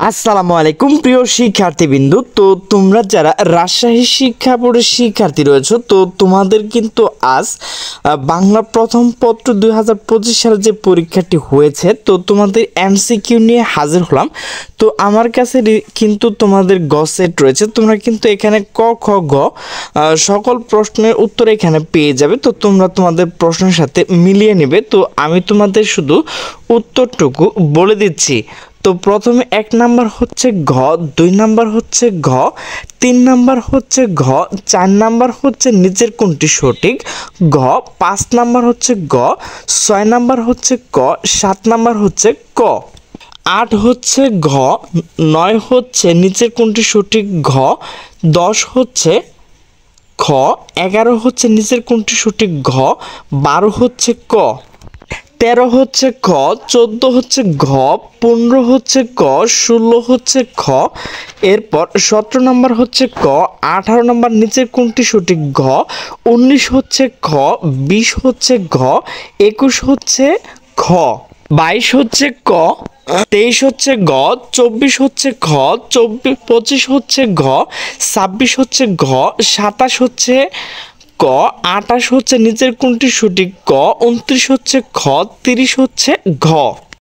আসসালামু আলাইকুম প্রিয় শিক্ষার্থীবৃন্দ। তো তোমরা যারা রাজশাহী শিক্ষা বোর্ডের শিক্ষার্থী রয়েছে, তো তোমাদের কিন্তু আজ বাংলা প্রথম পত্র 2025 সালে যে পরীক্ষাটি হয়েছে, তো তোমাদের এমসিকিউ নিয়ে হাজির হলাম। তো আমার কাছে কিন্তু তোমাদের গ সেট রয়েছে, তোমরা কিন্তু এখানে ক খ গ সকল প্রশ্নের উত্তর এখানে পেয়ে যাবে। তো তোমরা তোমাদের প্রশ্নের সাথে মিলিয়ে নেবে। তো আমি তোমাদের শুধু উত্তরটুকু বলে দিচ্ছি। তো প্রথমে 1 নাম্বার হচ্ছে ঘ, 2 নাম্বার হচ্ছে ঘ, 3 নাম্বার হচ্ছে ঘ, 4 নাম্বার হচ্ছে নিচের কোনটি সঠিক ঘ, 5 নাম্বার হচ্ছে গ, 6 নাম্বার হচ্ছে ক, 7 নাম্বার হচ্ছে ক, 8 হচ্ছে ঘ, 9 হচ্ছে নিচের কোনটি সঠিক ঘ, 10 হচ্ছে খ, 11 হচ্ছে নিচের কোনটি সঠিক ঘ, 12 হচ্ছে ক, 13 হচ্ছে খ, 14 হচ্ছে ঘ, 15 হচ্ছে ক, 16 হচ্ছে খ, এরপর 17 নম্বর হচ্ছে ক, 18 নম্বর নিচের কোনটি সঠিক ঘ, 19 হচ্ছে খ, 20 হচ্ছে ঘ, 21 হচ্ছে খ, 22 হচ্ছে ক, 23 হচ্ছে গ, 24 হচ্ছে খ, 25 হচ্ছে ঘ, 26 হচ্ছে ঘ, 27 হচ্ছে ক, 28 হচ্ছে নিচের কোনটি সঠিক ক, 29 হচ্ছে খ, 30 হচ্ছে ঘ।